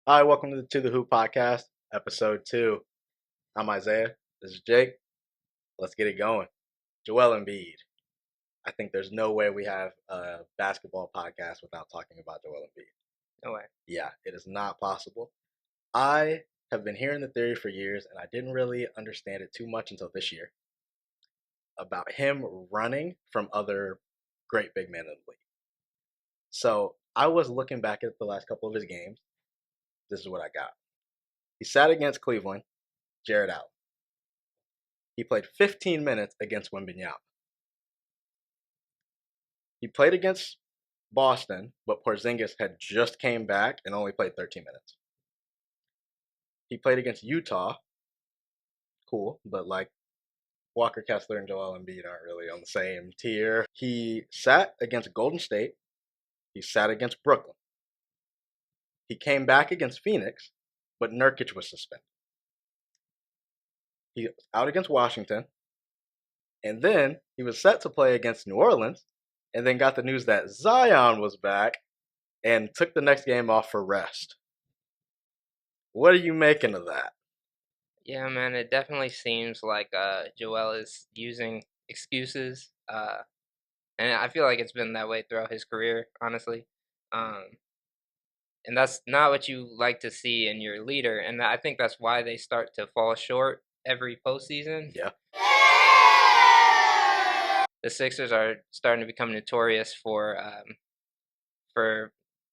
Hi, welcome to the Hoop Podcast, episode 2. I'm Isaiah. This is Jake. Let's get it going. Joel Embiid. I think there's no way we have a basketball podcast without talking about Joel Embiid. No way. Yeah, it is not possible. I have been hearing the theory for years, and I didn't really understand it too much until this year about him running from other great big men in the league. So I was looking back at the last couple of his games. This is what I got. He sat against Cleveland, Jared Allen. He played 15 minutes against Wembanyama. He played against Boston, but Porzingis had just came back and only played 13 minutes. He played against Utah. Cool, but like Walker Kessler and Joel Embiid aren't really on the same tier. He sat against Golden State. He sat against Brooklyn. He came back against Phoenix, but Nurkic was suspended. He was out against Washington. And then he was set to play against New Orleans, and then got the news that Zion was back and took the next game off for rest. What are you making of that? Yeah, man, it definitely seems like Joel is using excuses. And I feel like it's been that way throughout his career, honestly. Um, and that's not what you like to see in your leader. And I think that's why they start to fall short every postseason. Yeah. The Sixers are starting to become notorious for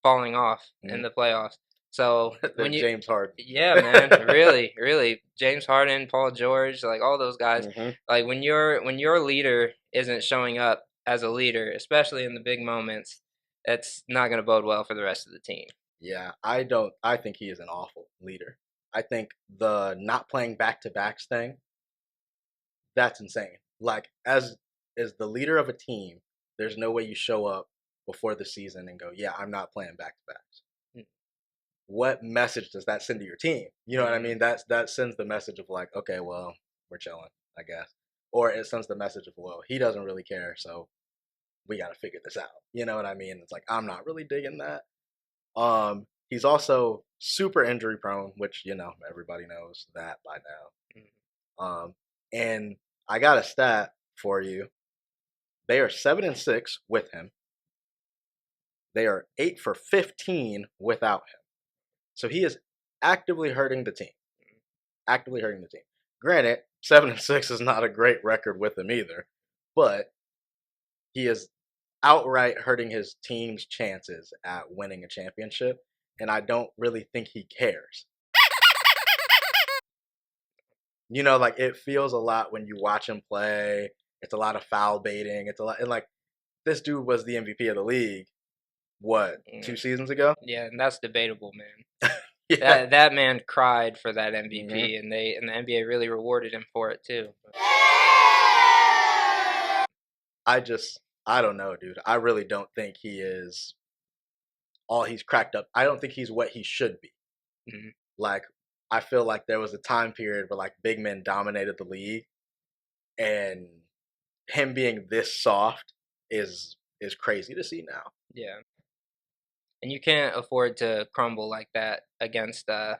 falling off in the playoffs. So when you James Harden. Yeah, man, really, really, James Harden, Paul George, like all those guys. Like when your leader isn't showing up as a leader, especially in the big moments, that's not going to bode well for the rest of the team. Yeah, I think he is an awful leader. I think the not playing back-to-backs thing, that's insane. Like as the leader of a team, there's no way you show up before the season and go, "Yeah, I'm not playing back-to-backs." What message does that send to your team? You know what I mean? That sends the message of like, okay, well, we're chilling, I guess. Or it sends the message of, well, he doesn't really care, so we got to figure this out. You know what I mean? It's like I'm not really digging that. He's also super injury prone, which everybody knows that by now. And I got a stat for you. They are 7-6 with him. They are 8 for 15 without him. So he is actively hurting the team. Actively hurting the team. Granted, 7-6 is not a great record with him either, but he is outright hurting his team's chances at winning a championship, and I don't really think he cares. Like it feels a lot when you watch him play. It's a lot of foul baiting. It's a lot, and like this dude was the MVP of the league. What, 2 seasons ago? Yeah, and that's debatable, man. Yeah. That man cried for that MVP, and the NBA really rewarded him for it too. I don't know, dude. I really don't think he is all he's cracked up. I don't think he's what he should be. Like, I feel like there was a time period where like big men dominated the league, and him being this soft is crazy to see now. Yeah. And you can't afford to crumble like that against the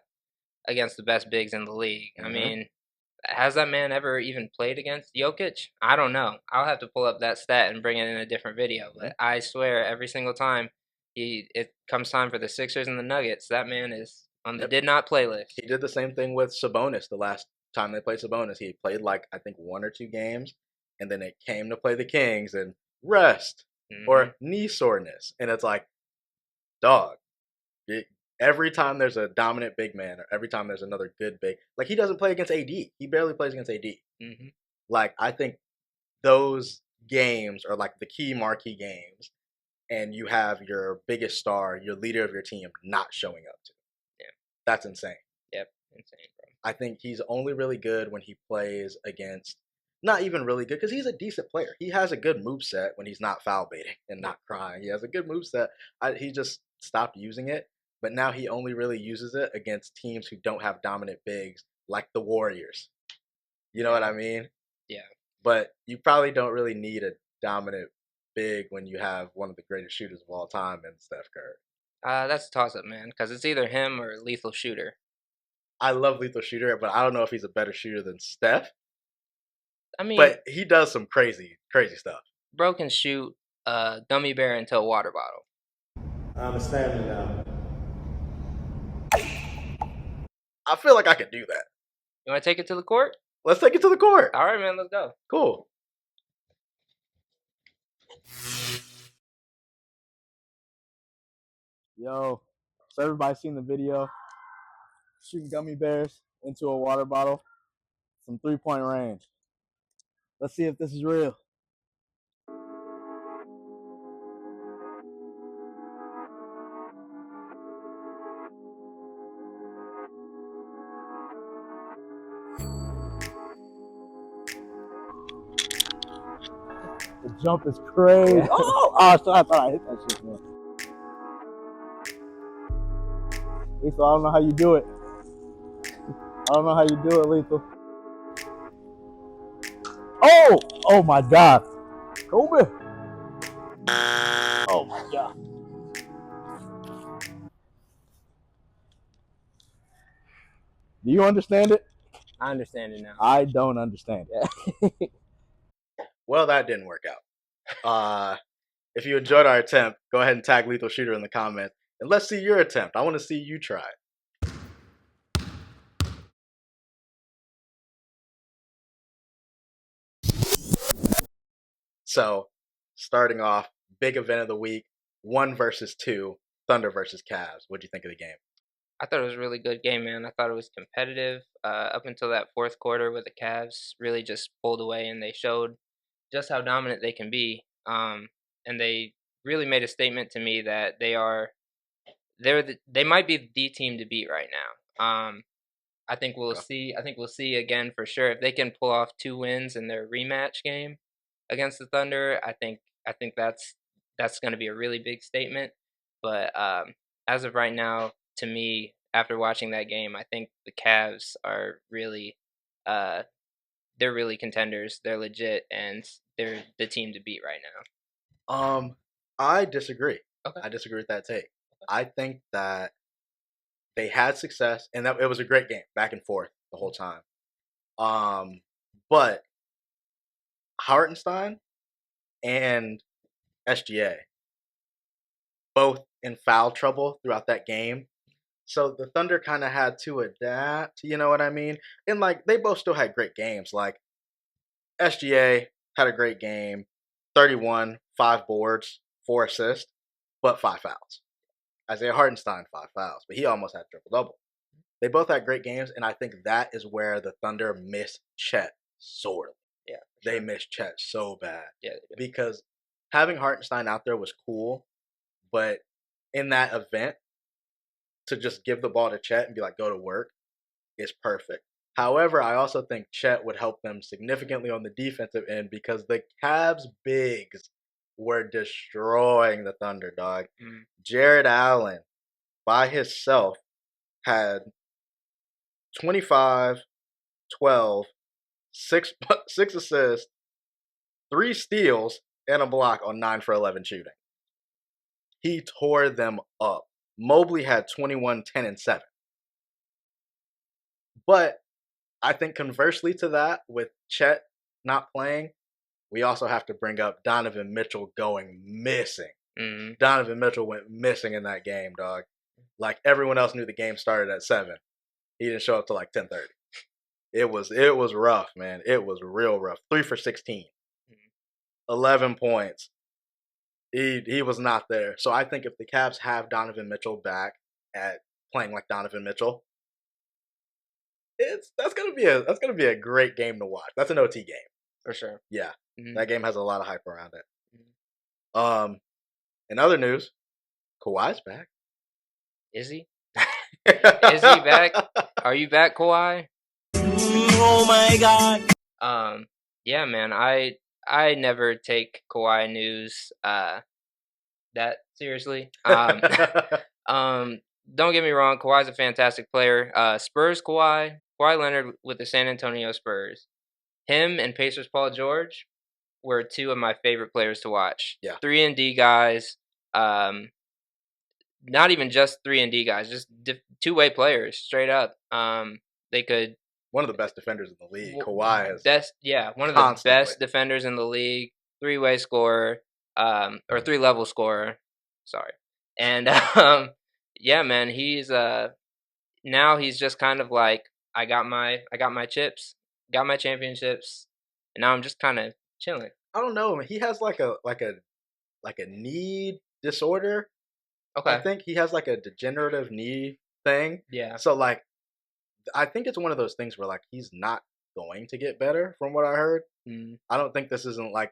best bigs in the league. I mean, has that man ever even played against Jokic? I don't know. I'll have to pull up that stat and bring it in a different video. But I swear, every single time it comes time for the Sixers and the Nuggets, that man is on the did not play list. He did the same thing with Sabonis the last time they played Sabonis. He played like I think 1 or 2 games, and then it came to play the Kings and rest or knee soreness, and it's like, dog. Every time there's a dominant big man, or every time there's another good big, like he doesn't play against AD. He barely plays against AD. Like I think those games are like the key marquee games, and you have your biggest star, your leader of your team, not showing up to. Yeah, that's insane. Yep, insane, bro. I think he's only really good when he plays against. Not even really good because he's a decent player. He has a good moveset when he's not foul baiting and not crying. He has a good moveset. He just stopped using it, but now he only really uses it against teams who don't have dominant bigs, like the Warriors. You know what I mean? Yeah. But you probably don't really need a dominant big when you have one of the greatest shooters of all time in Steph Curry. That's a toss-up, man, because it's either him or Lethal Shooter. I love Lethal Shooter, but I don't know if he's a better shooter than Steph. I mean, But he does some crazy, crazy stuff. bro can shoot a gummy bear into a water bottle. I understand you now. I feel like I could do that. You want to take it to the court? Let's take it to the court. All right, man, let's go. Cool. Yo, so everybody seen the video? Shooting gummy bears into a water bottle from 3-point range. Let's see if this is real. The jump is crazy. Oh, I thought I hit that shit, man. Lethal, I don't know how you do it. I don't know how you do it, Lethal. Oh my God. Kobe. Oh my God. Do you understand it? I understand it now. I don't understand it. Well, that didn't work out. If you enjoyed our attempt, go ahead and tag Lethal Shooter in the comments. And let's see your attempt. I want to see you try it. So, starting off, big event of the week, 1 versus 2, Thunder versus Cavs. What'd you think of the game? I thought it was a really good game, man. I thought it was competitive up until that fourth quarter where the Cavs really just pulled away and they showed just how dominant they can be. And they really made a statement to me that they might be the team to beat right now. I think we'll see. I think we'll see again for sure if they can pull off 2 wins in their rematch game against the Thunder. I think that's going to be a really big statement. But as of right now, to me, after watching that game, I think the Cavs are really, they're really contenders. They're legit, and they're the team to beat right now. I disagree. Okay. I disagree with that take. I think that they had success, and that it was a great game, back and forth the whole time. But Hartenstein and SGA both in foul trouble throughout that game. So the Thunder kind of had to adapt, you know what I mean? And like they both still had great games. Like SGA had a great game, 31, 5 boards, 4 assists, but 5 fouls. Isaiah Hartenstein, 5 fouls, but he almost had triple double. They both had great games, and I think that is where the Thunder miss Chet sorely. Yeah, They missed Chet so bad. Yeah, because having Hartenstein out there was cool, but in that event, to just give the ball to Chet and be like, go to work, is perfect. However, I also think Chet would help them significantly on the defensive end because the Cavs bigs were destroying the Thunder, dog. Jared Allen, by himself, had 25, 12, 6 assists, 3 steals, and a block on 9 for 11 shooting. He tore them up. Mobley had 21, 10, and 7. But I think conversely to that, with Chet not playing, we also have to bring up Donovan Mitchell going missing. Mm-hmm. Donovan Mitchell went missing in that game, dog. Like everyone else knew the game started at 7. He didn't show up till like 10:30. It was rough, man. It was real rough. 3 for 16. 11 points. He was not there. So I think if the Cavs have Donovan Mitchell back at playing like Donovan Mitchell, that's gonna be a great game to watch. That's an OT game for sure. Yeah, Mm-hmm. That game has a lot of hype around it. Mm-hmm. In other news, Kawhi's back. Is he? Is he back? Are you back, Kawhi? Oh my God. Yeah, man. I never take Kawhi news that seriously. Don't get me wrong, Kawhi's a fantastic player. Spurs Kawhi Leonard with the San Antonio Spurs. Him and Pacers Paul George were 2 of my favorite players to watch. Yeah. 3-and-D guys. not even just 3-and-D guys, just two-way players, straight up. They could One of the best defenders in the league. Kawhi has one of the constantly. best defenders in the league, three-way scorer, or three-level scorer. Sorry, and yeah, man, he's now he's just kind of like I got my chips, got my championships, and now I'm just kind of chilling. I don't know. He has like a knee disorder. Okay. I think he has like a degenerative knee thing. Yeah. So like, I think it's one of those things where like he's not going to get better, from what I heard. I don't think this isn't like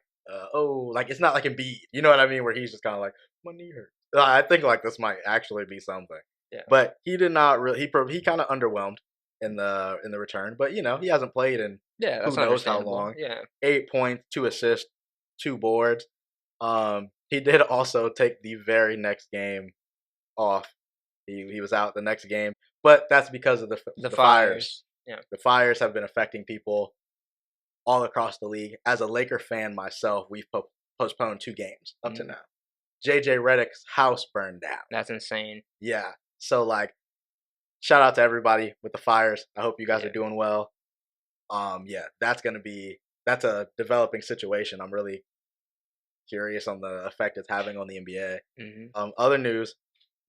like it's not like Embiid. You know what I mean? Where he's just kind of like my knee hurts. I think like this might actually be something. Yeah. But he did not really. He kind of underwhelmed in the return. But you know he hasn't played in that's who knows how long. Yeah. 8 points, 2 assists, 2 boards. He did also take the very next game off. He was out the next game, but that's because of the fires. Yeah, the fires have been affecting people all across the league. As a Laker fan myself, we've postponed 2 games up to now. JJ Redick's house burned down. That's insane. Yeah, so like, shout out to everybody with the fires. I hope you guys are doing well. Yeah, that's a developing situation. I'm really curious on the effect it's having on the NBA. Other news,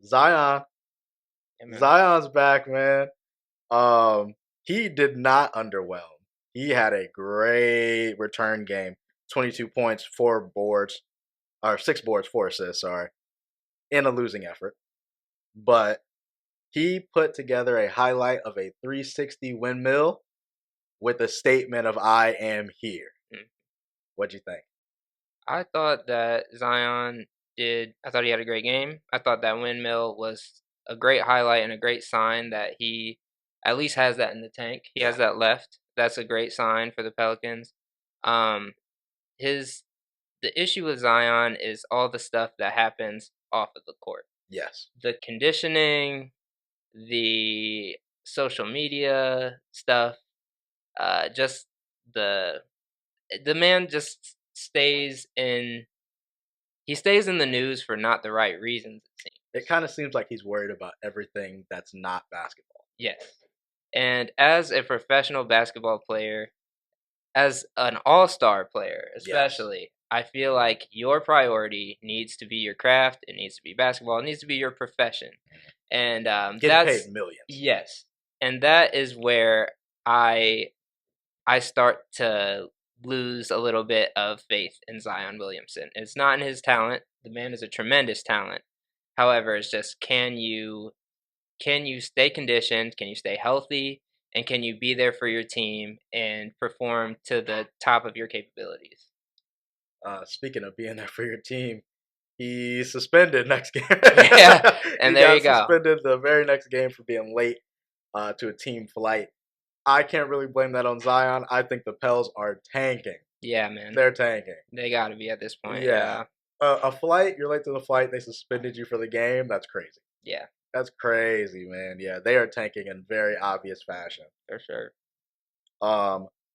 Zion. Yeah, Zion's back, man. He did not underwhelm. He had a great return game. 22 points, 4 boards, or 6 boards, 4 assists, sorry, in a losing effort. But he put together a highlight of a 360 windmill with a statement of "I am here." What'd you think? I thought that Zion I thought he had a great game. I thought that windmill was a great highlight and a great sign that he at least has that in the tank. He has that left. That's a great sign for the Pelicans. The issue with Zion is all the stuff that happens off of the court. Yes. The conditioning, the social media stuff, just the man just stays in the news for not the right reasons, it seems. It kind of seems like he's worried about everything that's not basketball. Yes. And as a professional basketball player, as an all-star player especially, I feel like your priority needs to be your craft, it needs to be basketball, it needs to be your profession. And getting paid millions. Yes. And that is where I start to lose a little bit of faith in Zion Williamson. It's not in his talent. The man is a tremendous talent. However, it's just can you stay conditioned? Can you stay healthy? And can you be there for your team and perform to the top of your capabilities? Speaking of being there for your team, he's suspended next game. Yeah, and there you go. Suspended the very next game for being late to a team flight. I can't really blame that on Zion. I think the Pels are tanking. Yeah, man. They're tanking. They got to be at this point. Yeah. A flight, you're late to the flight, they suspended you for the game. That's crazy. Yeah. That's crazy, man. Yeah, they are tanking in very obvious fashion. For sure.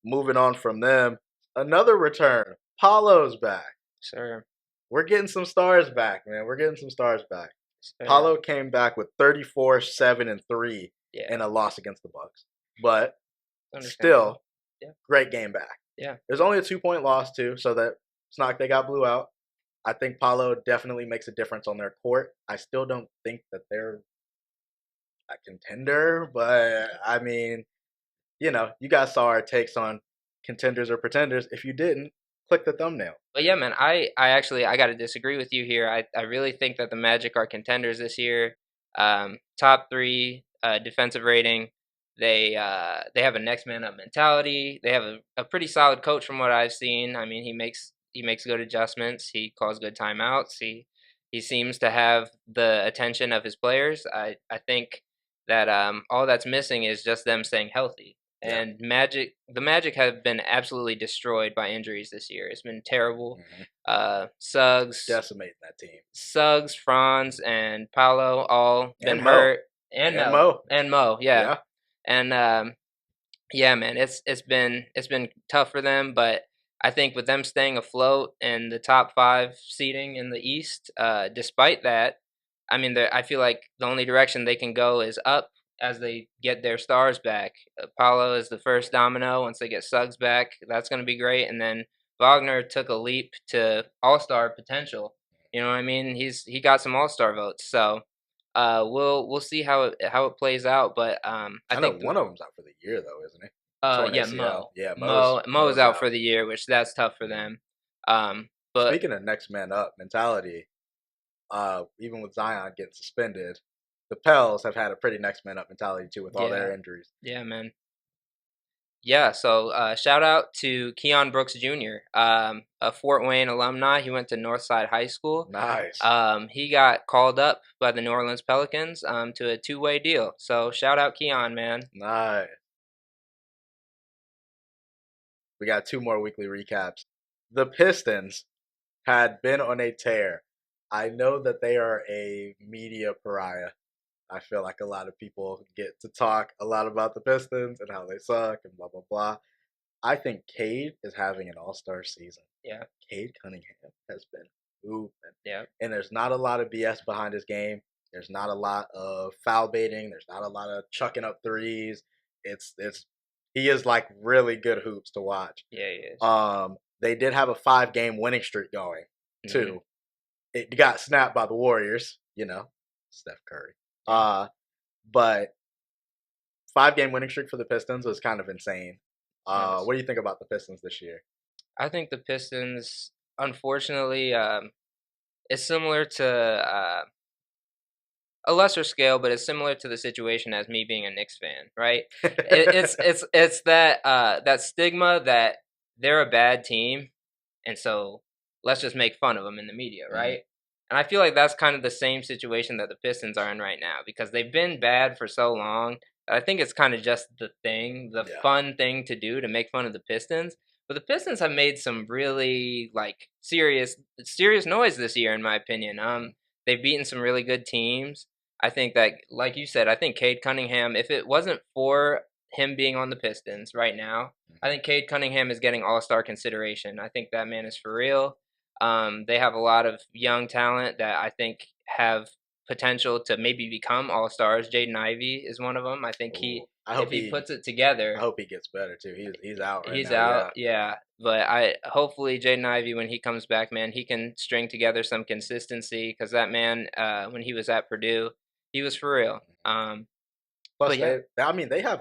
Moving on from them, another return. Paulo's back. Sure. We're getting some stars back, man. We're getting some stars back. Sure. Paulo came back with 34, 7, and 3 in a loss against the Bucks. But still, great game back. Yeah. There's only a 2-point loss, too, so that it's not like they got blew out. I think Paulo definitely makes a difference on their court. I still don't think that they're a contender, but I mean, you know, you guys saw our takes on contenders or pretenders. If you didn't, click the thumbnail. But yeah, man, I got to disagree with you here. I really think that the Magic are contenders this year. Top 3 defensive rating. They have a next man up mentality. They have a pretty solid coach from what I've seen. I mean, he makes good adjustments. He calls good timeouts. He seems to have the attention of his players. I think that all that's missing is just them staying healthy. Yeah. And the Magic have been absolutely destroyed by injuries this year. It's been terrible. Suggs decimating that team. Suggs, Franz, and Paolo all been hurt. And Mo, yeah. And yeah, man, it's been tough for them, but I think with them staying afloat in the top 5 seeding in the East, despite that, I mean, I feel like the only direction they can go is up as they get their stars back. Apollo is the first domino. Once they get Suggs back, that's going to be great. And then Wagner took a leap to All-Star potential. You know what I mean? He got some All-Star votes. So we'll see how it plays out. But I I know think one of them's out for the year though, isn't he? Torn yeah, ACL. Mo. Yeah, Mo's Mo's out out. for the year, which that's tough for them. But Speaking of next man up mentality, even with Zion getting suspended, the Pels have had a pretty next man up mentality too with all their injuries. Yeah, man. Yeah, so shout out to Keon Brooks Jr., a Fort Wayne alumni. He went to Northside High School. Nice. He got called up by the New Orleans Pelicans to a two-way deal. So shout out Keon, man. Nice. We got 2 more weekly recaps. The Pistons had been on a tear. I know that they are a media pariah. I feel like a lot of people get to talk a lot about the Pistons and how they suck and blah, blah, blah. I think Cade is having an all-star season. Yeah. Cade Cunningham has been moving. Yeah. And there's not a lot of BS behind his game. There's not a lot of foul baiting. There's not a lot of chucking up threes. He is like really good hoops to watch. Yeah, he is. They did have a 5-game winning streak going too. It got snapped by the Warriors, Steph Curry. But 5-game winning streak for the Pistons was kind of insane. Yes. What do you think about the Pistons this year? I think the Pistons, unfortunately, it's similar to a lesser scale, but it's similar to the situation as me being a Knicks fan, right? It's that stigma that they're a bad team, and so let's just make fun of them in the media, right? And I feel like that's kind of the same situation that the Pistons are in right now because they've been bad for so long. I think it's kind of just the fun thing to do to make fun of the Pistons. But the Pistons have made some really serious noise this year, in my opinion. They've beaten some really good teams. I think that, like you said, I think Cade Cunningham, if it wasn't for him being on the Pistons right now, I think Cade Cunningham is getting all-star consideration. I think that man is for real. They have a lot of young talent that I think have potential to maybe become all-stars. Jaden Ivey is one of them. I think if he puts it together. I hope he gets better too. He's out right now. He's out, yeah. But hopefully Jaden Ivey, when he comes back, man, he can string together some consistency because that man, when he was at Purdue, he was for real. Plus, they have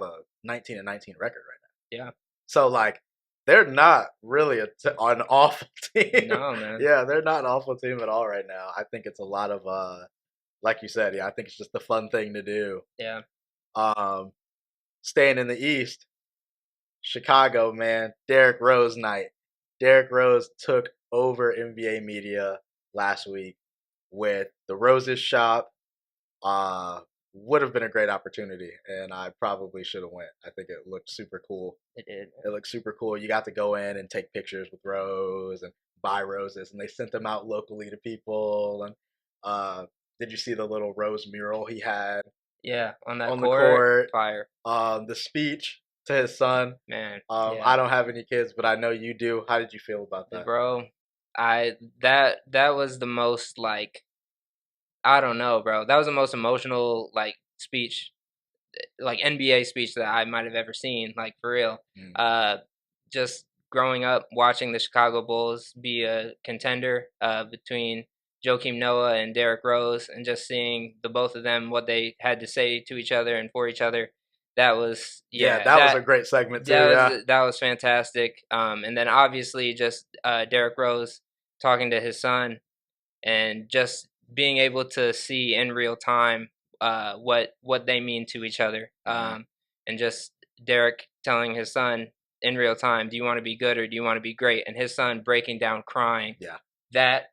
a 19-19 record right now. Yeah. So they're not really an awful team. No, man. Yeah, they're not an awful team at all right now. I think it's a lot of like you said, I think it's just the fun thing to do. Yeah. Staying in the East, Chicago, man, Derrick Rose night. Derrick Rose took over NBA media last week with the Roses shop. Would have been a great opportunity, and I probably should have went. I think it looked super cool. It did. It looked super cool. You got to go in and take pictures with Rose and buy roses, and they sent them out locally to people. And did you see the little Rose mural he had? Yeah, on the court. Fire. The speech to his son. Man. I don't have any kids, but I know you do. How did you feel about that? Bro, that was the most I don't know, bro. That was the most emotional speech, NBA speech that I might have ever seen, for real. Just growing up watching the Chicago Bulls be a contender between Joakim Noah and Derrick Rose, and just seeing the both of them, what they had to say to each other and for each other. That was that was a great segment too. That was fantastic. And then obviously just Derrick Rose talking to his son and just being able to see in real time what they mean to each other. And just Derrick telling his son in real time, do you want to be good or do you want to be great? And his son breaking down crying. Yeah. That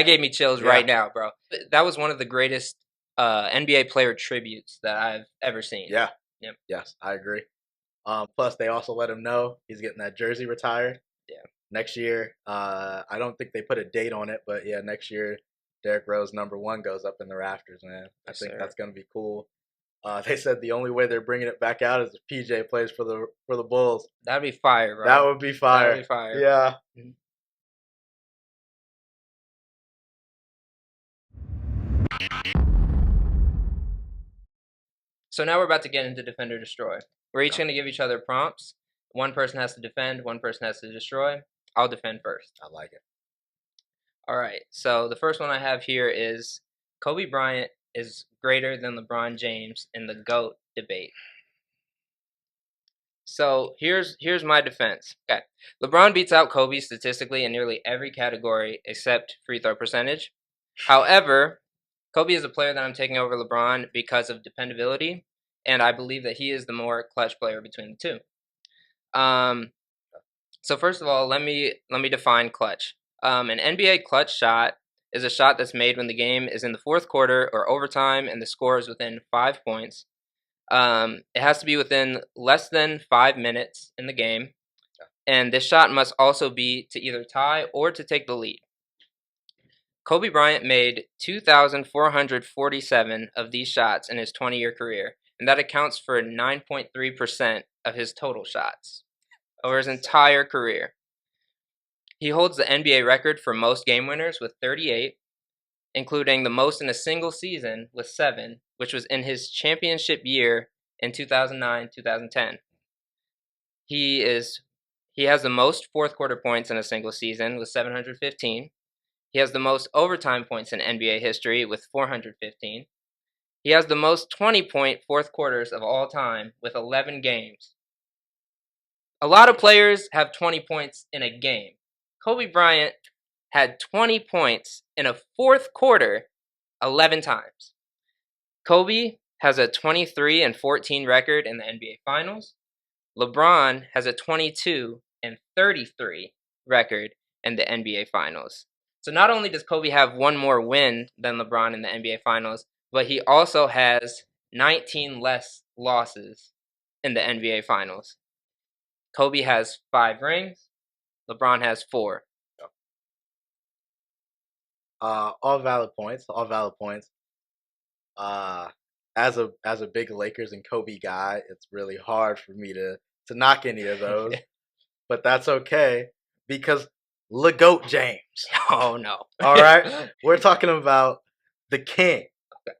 gave me chills right now, bro. That was one of the greatest NBA player tributes that I've ever seen. Yeah. Yep. Yes, I agree. Plus, they also let him know he's getting that jersey retired. Yeah. Next year, I don't think they put a date on it, but yeah, next year, Derrick Rose #1 goes up in the rafters, man. I think that's gonna be cool. They said the only way they're bringing it back out is if PJ plays for the Bulls. That'd be fire, bro. That would be fire. That'd be fire. Yeah. So now we're about to get into Defend or Destroy. We're each going to give each other prompts. One person has to defend, one person has to destroy. I'll defend first. I like it. All right. So the first one I have here is Kobe Bryant is greater than LeBron James in the GOAT debate. So here's my defense. Okay. LeBron beats out Kobe statistically in nearly every category except free throw percentage. However, Kobe is a player that I'm taking over LeBron because of dependability, and I believe that he is the more clutch player between the two. So first of all, let me define clutch. An NBA clutch shot is a shot that's made when the game is in the fourth quarter or overtime and the score is within 5 points. It has to be within less than 5 minutes in the game, and this shot must also be to either tie or to take the lead. Kobe Bryant made 2,447 of these shots in his 20-year career, and that accounts for 9.3% of his total shots over his entire career. He holds the NBA record for most game winners with 38, including the most in a single season with 7, which was in his championship year in 2009-2010. He has the most fourth quarter points in a single season with 715. He has the most overtime points in NBA history with 415. He has the most 20-point fourth quarters of all time with 11 games. A lot of players have 20 points in a game. Kobe Bryant had 20 points in a fourth quarter 11 times. Kobe has a 23-14 record in the NBA Finals. LeBron has a 22-33 record in the NBA Finals. So not only does Kobe have one more win than LeBron in the NBA Finals, but he also has 19 less losses in the NBA Finals. Kobe has 5 rings. LeBron has 4. All valid points. All valid points. As a big Lakers and Kobe guy, it's really hard for me to knock any of those, but that's okay because LeGoat James. Oh no! All right, we're talking about the king. Okay.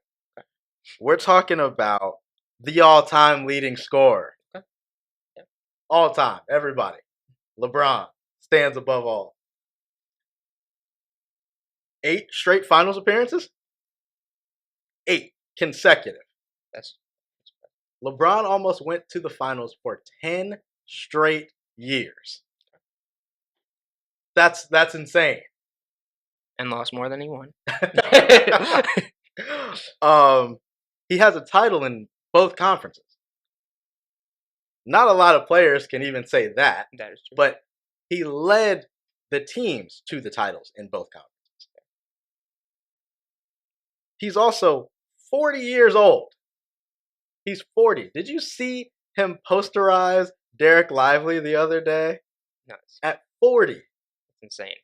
We're talking about the all-time leading scorer. Okay. Yeah. All time, everybody. LeBron stands above all. 8 straight finals appearances? 8 consecutive. That's LeBron almost went to the finals for 10 straight years. That's insane. And lost more than he won. He has a title in both conferences. Not a lot of players can even say that. That is true. But he led the teams to the titles in both conferences. He's also 40 years old. He's 40. Did you see him posterize Derek Lively the other day? Nuts. At 40. It's insane.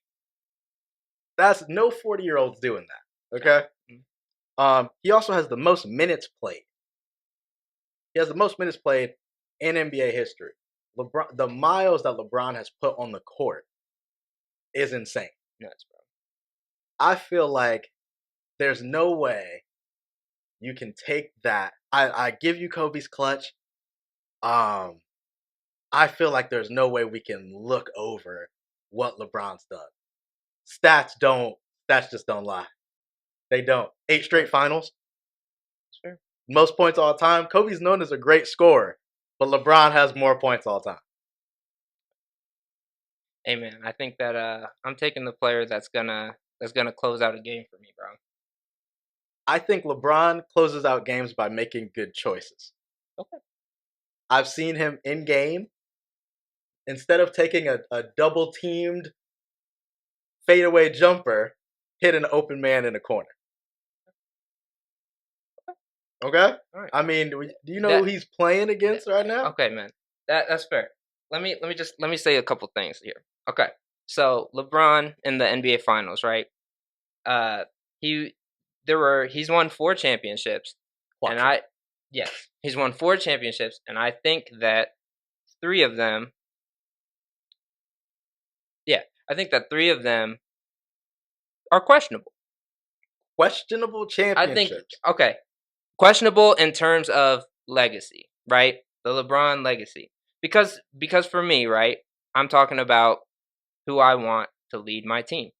That's no 40-year-old's doing that. Okay? Mm-hmm. He also has the most minutes played. He has the most minutes played in NBA history. LeBron, the miles that LeBron has put on the court is insane. Nuts, bro. I feel like there's no way you can take that. I give you Kobe's clutch. I feel like there's no way we can look over what LeBron's done. Stats just don't lie. They don't. 8 straight finals. Sure. Most points all time. Kobe's known as a great scorer, but LeBron has more points all time. Hey man, I think that I'm taking the player that's gonna close out a game for me, bro. I think LeBron closes out games by making good choices. Okay. I've seen him in game. Instead of taking a double teamed fadeaway jumper, hit an open man in a corner. Okay? All right. I mean, do you know who he's playing against right now? Okay, man. That's fair. Let me say a couple things here. Okay. So LeBron in the NBA Finals, right? He's won 4 championships. He's won 4 championships, and I think that 3 of them are questionable. questionable I think championships. okay, questionable in terms of legacy, right? The LeBron legacy, because for me, right, I'm talking about who I want to lead my team.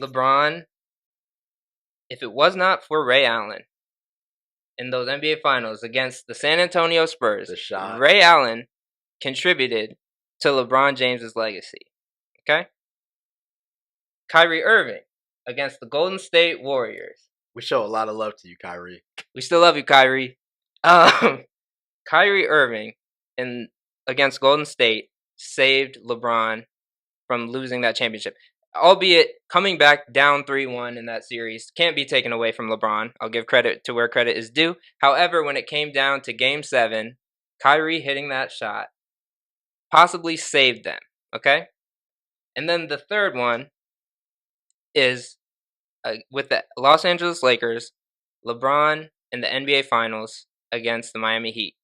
LeBron, if it was not for Ray Allen in those NBA Finals against the San Antonio Spurs, The shot. Ray Allen contributed to LeBron James's legacy. Okay? Kyrie Irving against the Golden State Warriors. We show a lot of love to you, Kyrie. We still love you, Kyrie. Kyrie Irving against Golden State saved LeBron from losing that championship. Albeit coming back down 3-1 in that series can't be taken away from LeBron. I'll give credit to where credit is due. However, when it came down to Game 7, Kyrie hitting that shot possibly saved them, okay? And then the third one is with the Los Angeles Lakers, LeBron in the NBA Finals against the Miami Heat.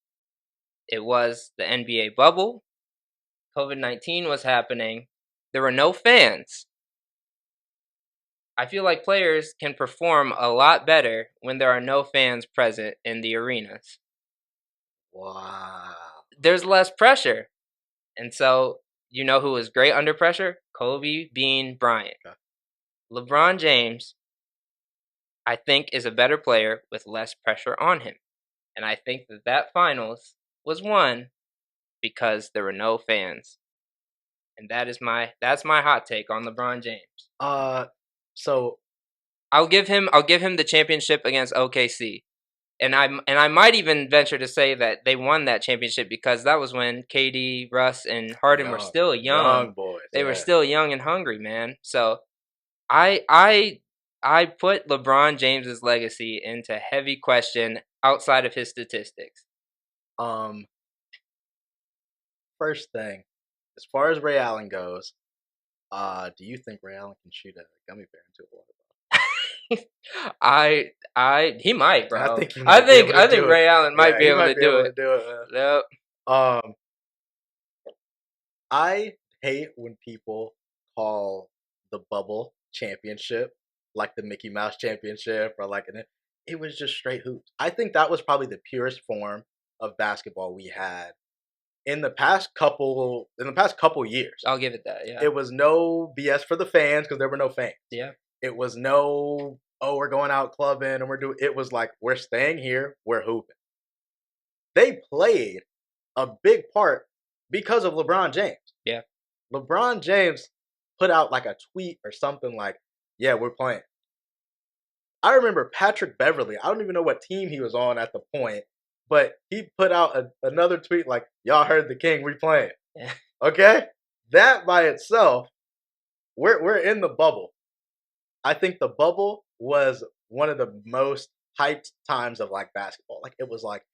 It was the NBA bubble. COVID-19 was happening. There were no fans. I feel like players can perform a lot better when there are no fans present in the arenas. Wow. There's less pressure. And so, you know who was great under pressure? Kobe Bean Bryant. Okay. LeBron James, I think, is a better player with less pressure on him. And I think that finals was won because there were no fans. And that's my hot take on LeBron James. So I'll give him the championship against OKC. And I might even venture to say that they won that championship because that was when KD, Russ, and Harden were still young. Boys. They were still young and hungry, man. So I put LeBron James's legacy into heavy question outside of his statistics. First thing, as far as Ray Allen goes, do you think Ray Allen can shoot a gummy bear into a water bottle? He might, bro. I think Ray Allen might be able to do it. Yep. I hate when people call the bubble championship like the Mickey Mouse championship or like it was just straight hoops. I think that was probably the purest form of basketball we had in the past couple years. I'll give it that. Yeah. It was no BS for the fans because there were no fans. Yeah. It was no, we're going out clubbing and it was like, we're staying here, we're hooping. They played a big part because of LeBron James. Yeah. LeBron James put out like a tweet or something like, yeah, we're playing. I remember Patrick Beverly, I don't even know what team he was on at the point, but he put out another tweet like, y'all heard the king, we playing. Yeah. Okay? That by itself, we're in the bubble. I think the bubble was one of the most hyped times of like basketball. Like it was like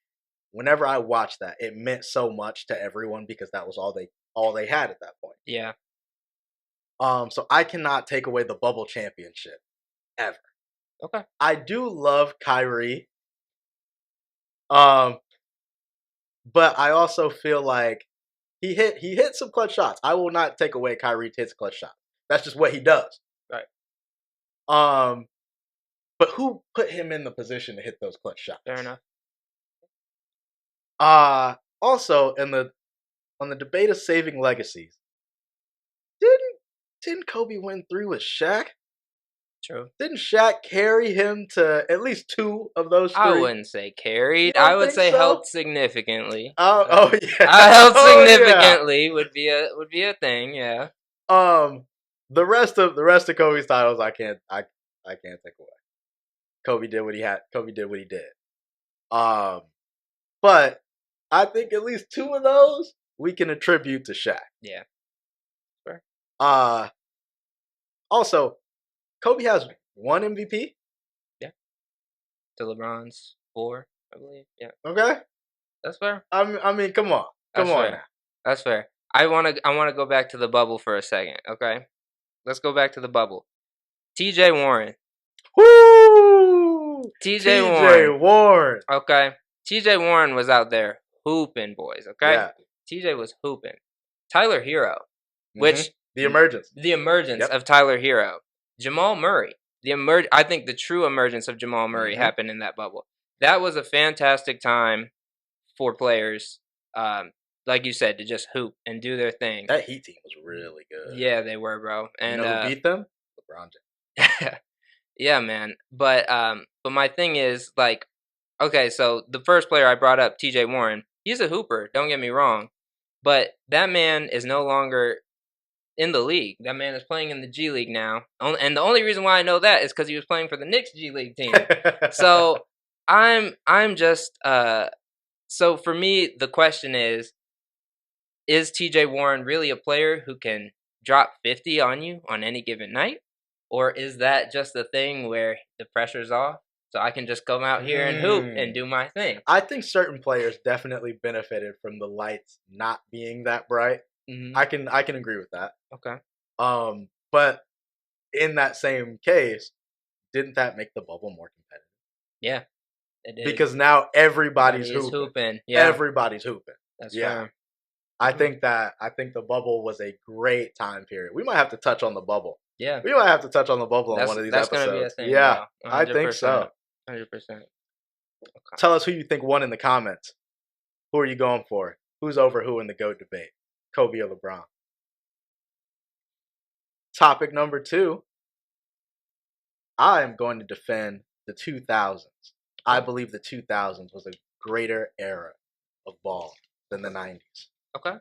whenever I watched that, it meant so much to everyone because that was all they had at that point. Yeah. So I cannot take away the bubble championship ever. Okay. I do love Kyrie. But I also feel like he hit some clutch shots. I will not take away Kyrie hits clutch shots. That's just what he does. Right. But who put him in the position to hit those clutch shots? Fair enough. Also on the debate of saving legacies, didn't Kobe win 3 with Shaq? True. Didn't Shaq carry him to at least 2 of those 3? I wouldn't say carried. I would say helped significantly. Oh yeah. I helped significantly would be a thing. Yeah. The rest of Kobe's titles, I can't take away. Kobe did what he had. Kobe did what he did. But I think at least 2 of those we can attribute to Shaq. Yeah. Sure. Also, Kobe has 1 MVP. Yeah. To LeBron's 4, I believe. Yeah. Okay. That's fair. I mean, come on. Come on. Fair. That's fair. I wanna go back to the bubble for a second. Okay. Let's go back to the bubble. T.J. Warren. Woo! T.J. Warren. Okay. T.J. Warren was out there hooping, boys. Okay. Yeah. T.J. was hooping. Tyler Hero, which the emergence of Tyler Hero. Jamal Murray. I think the true emergence of Jamal Murray happened in that bubble. That was a fantastic time for players, like you said, to just hoop and do their thing. That Heat team was really good. Yeah, they were, bro. And you know who beat them? LeBron James. Yeah, man. But my thing is, like, okay, so the first player I brought up, T.J. Warren, he's a hooper. Don't get me wrong, but that man is no longer in the league. That man is playing in the G League now, and the only reason why I know that is because he was playing for the Knicks G League team. So I'm just so for me the question is T.J. Warren really a player who can drop 50 on you on any given night, or is that just a thing where the pressure's off? So I can just come out here and hoop and do my thing. I think certain players definitely benefited from the lights not being that bright. I can agree with that. Okay. But in that same case, didn't that make the bubble more competitive? Yeah, it did. Because now everybody's hooping. Yeah, everybody's hooping. That's fair. I think the bubble was a great time period. We might have to touch on the bubble. Yeah, we might have to touch on the bubble on one of these episodes. That's gonna be a thing. Yeah, bro. I think so. 100%. Okay. Tell us who you think won in the comments. Who are you going for? Who's over who in the GOAT debate? Kobe or LeBron? Topic number 2. I am going to defend the 2000s. I believe the 2000s was a greater era of ball than the 90s. Okay.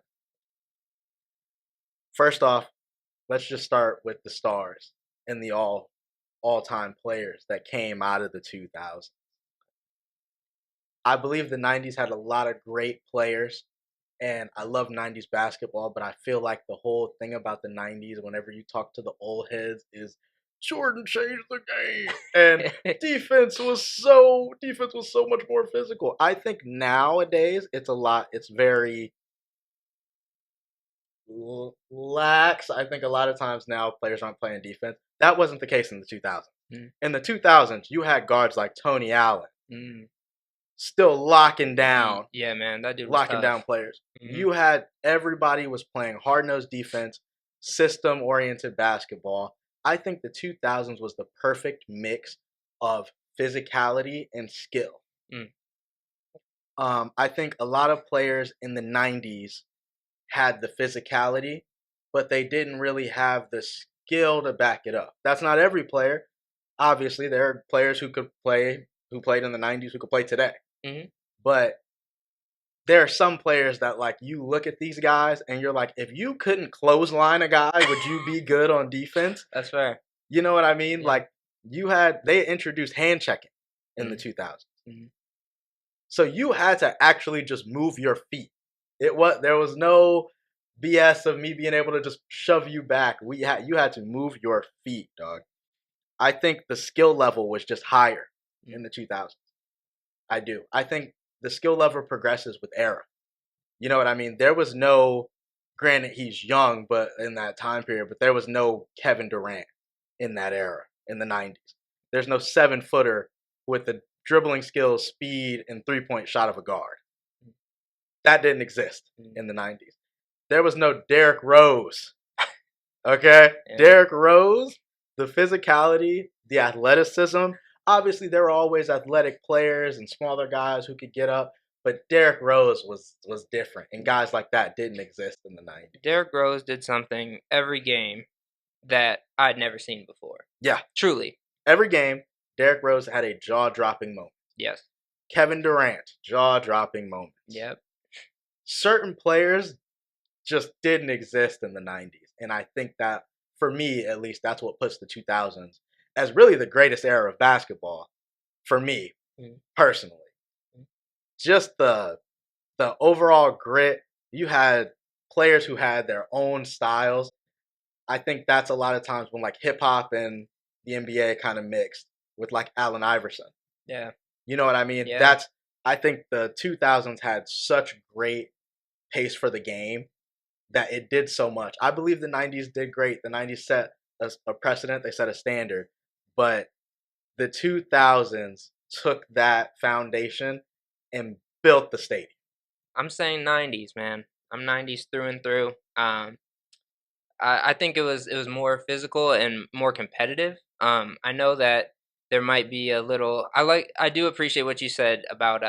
First off, let's just start with the stars and the all-time players that came out of the 2000s. I believe the 90s had a lot of great players, and I love 90s basketball, but I feel like the whole thing about the 90s, whenever you talk to the old heads, is Jordan changed the game, and defense was so much more physical. I think nowadays it's very lax. I think a lot of times now players aren't playing defense. That wasn't the case in the 2000s. In the 2000s, you had guards like Tony Allen still locking down. Yeah, man, that dude was locking tough. down players. You had everybody was playing hard-nosed defense, system-oriented basketball. I think the 2000s was the perfect mix of physicality and skill. I think a lot of players in the 90s had the physicality, but they didn't really have the skill to back it up. That's not every player. Obviously, there are players who played in the 90s who could play today. But there are some players that, like, you look at these guys and you're like, if you couldn't clothesline a guy, would you be good on defense? That's fair. You know what I mean? Yeah. Like, they introduced hand checking in the 2000s. So you had to actually just move your feet. There was no BS of me being able to just shove you back. You had to move your feet, dog. I think the skill level was just higher in the 2000s. I do. I think the skill level progresses with era. You know what I mean? There was no, granted he's young, but in that time period, but there was no Kevin Durant in that era in the 90s. There's no 7-footer with the dribbling skills, speed, and 3-point shot of a guard. That didn't exist in the 90s. There was no Derrick Rose. Okay? Yeah. Derrick Rose, the physicality, the athleticism. Obviously, there were always athletic players and smaller guys who could get up, but Derrick Rose was different, and guys like that didn't exist in the 90s. Derrick Rose did something every game that I'd never seen before. Yeah. Truly. Every game, Derrick Rose had a jaw-dropping moment. Yes. Kevin Durant, jaw-dropping moments. Yep. Certain players just didn't exist in the 90s, and I think that, for me at least, that's what puts the 2000s as really the greatest era of basketball for me, personally. Just the overall grit. You had players who had their own styles. I think that's a lot of times when, like, hip-hop and the NBA kind of mixed with, like, Allen Iverson. Yeah. You know what I mean? Yeah. I think the 2000s had such great pace for the game that it did so much. I believe the 90s did great. The 90s set a precedent. They set a standard. But the 2000s took that foundation and built the stadium. I'm saying 90s, man. I'm 90s through and through. I think it was more physical and more competitive. I know that there might be a little. I do appreciate what you said about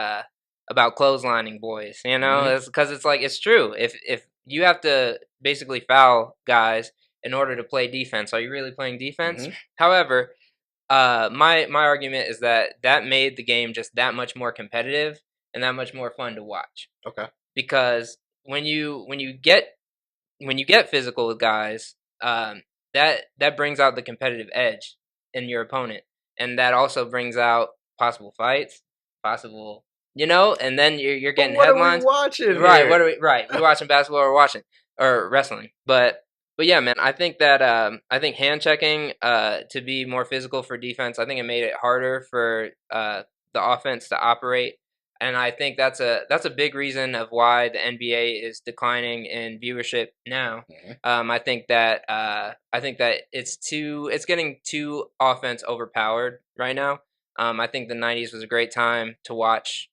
clotheslining boys. You know, Mhm. it's because it's like it's true. If you have to basically foul guys in order to play defense, are you really playing defense? Mhm. However, my argument is that made the game just that much more competitive and that much more fun to watch Okay. because when you get physical with guys, that brings out the competitive edge in your opponent, and that also brings out possible fights, possible, and then you're But getting what are we headlines. watching Right? What are here? we? Right? We watching basketball or watching or wrestling, but yeah, man, I think that I think hand checking to be more physical for defense. I think it made it harder for the offense to operate, and I think that's a big reason of why the NBA is declining in viewership now. Mhm. I think that it's getting too offense overpowered right now. I think the '90s was a great time to watch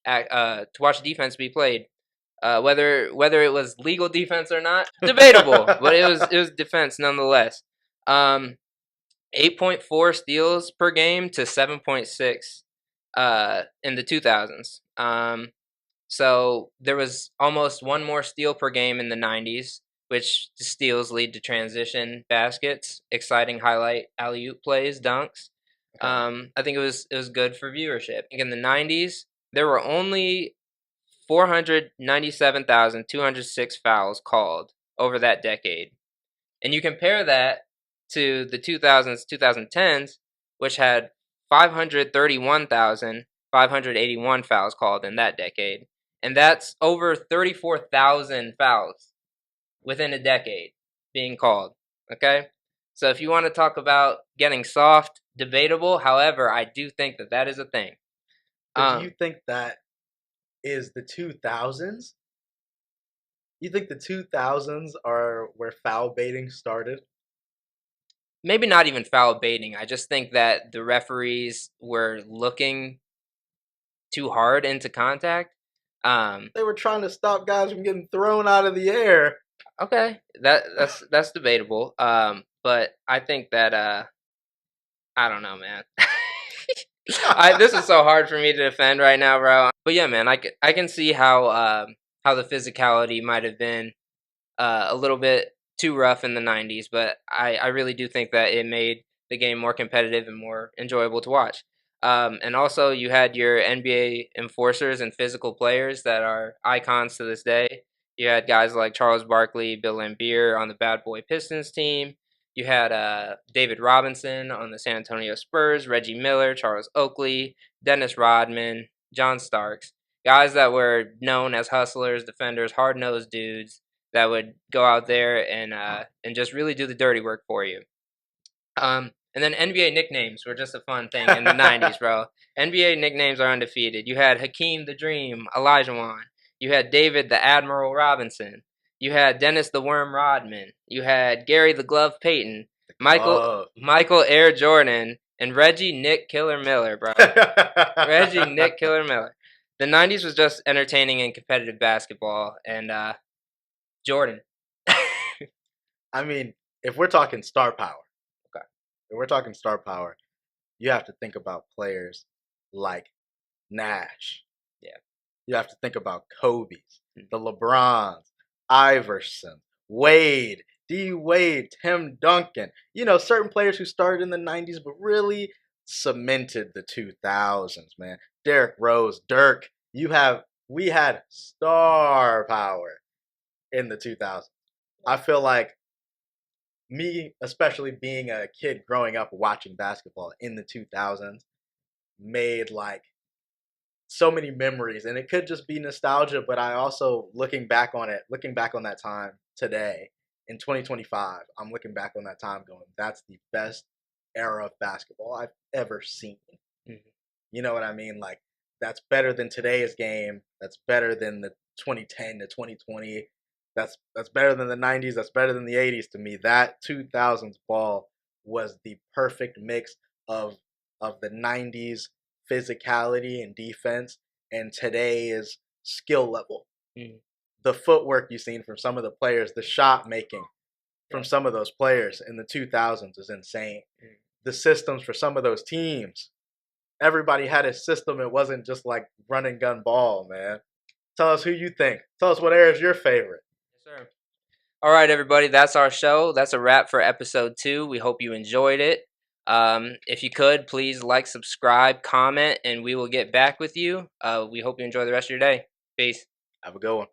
defense be played. Whether it was legal defense or not, debatable, but it was defense nonetheless. Um, 8.4 steals per game to 7.6 in the 2000s. So there was almost one more steal per game in the 90s, which the steals lead to transition baskets, exciting highlight alley oop plays, dunks. Okay. I think it was good for viewership. I think in the 90s there were only 497,206 fouls called over that decade. And you compare that to the 2000s, 2010s, which had 531,581 fouls called in that decade. And that's over 34,000 fouls within a decade being called. Okay? So if you want to talk about getting soft, debatable. However, I do think that is a thing. But do you Um, think that is the 2000s? You think the 2000s are where foul baiting started? Maybe not even foul baiting. I just think that the referees were looking too hard into contact. Um, They were trying to stop guys from getting thrown out of the air. okay, that's debatable. But I think that I don't know, man. This is so hard for me to defend right now, bro. But yeah, man, I can see how the physicality might have been a little bit too rough in the '90s, but I really do think that it made the game more competitive and more enjoyable to watch. And also, you had your NBA enforcers and physical players that are icons to this day. You had guys like Charles Barkley, Bill Laimbeer on the Bad Boy Pistons team. You had David Robinson on the San Antonio Spurs, Reggie Miller, Charles Oakley, Dennis Rodman, John Starks. Guys that were known as hustlers, defenders, hard nosed dudes that would go out there and just really do the dirty work for you. And then NBA nicknames were just a fun thing in the '90s, bro. NBA nicknames are undefeated. You had Hakeem the Dream, Elijah. You had David the Admiral Robinson. You had Dennis the Worm Rodman. You had Gary the Glove Payton, Michael Glove. Michael Air Jordan, and Reggie Nick Killer Miller, bro. Reggie Nick Killer Miller. The '90s was just entertaining and competitive basketball, and Jordan. I mean, if we're talking star power, Okay. if we're talking star power, you have to think about players like Nash. Yeah. You have to think about Kobe's, Mhm. the LeBrons, Iverson, Wade, D. Wade, Tim Duncan. You know, certain players who started in the 90s but really cemented the 2000s, man. Derrick Rose, Dirk. We had star power in the 2000s. I feel like me, especially being a kid growing up watching basketball in the 2000s, made like so many memories, and it could just be nostalgia, but I also looking back on that time today in 2025, I'm looking back on that time going, that's the best era of basketball I've ever seen. Mhm. You know what I mean? Like, that's better than today's game. That's better than the 2010 to 2020. That's better than the 90s. That's better than the 80s to me. That 2000s ball was the perfect mix of the 90s physicality and defense and today's skill level. Mhm. The footwork you've seen from some of the players, the shot making from Yeah. some of those players in the 2000s is insane. the systems for some of those teams. Everybody had a system. It wasn't just like run and gun ball, man. Tell us who you think. Tell us what era is your favorite. Yes, sir. All right, everybody, that's our show. That's a wrap for episode 2. We hope you enjoyed it. If you could, please like, subscribe, comment, and we will get back with you. We hope you enjoy the rest of your day. Peace. Have a good one.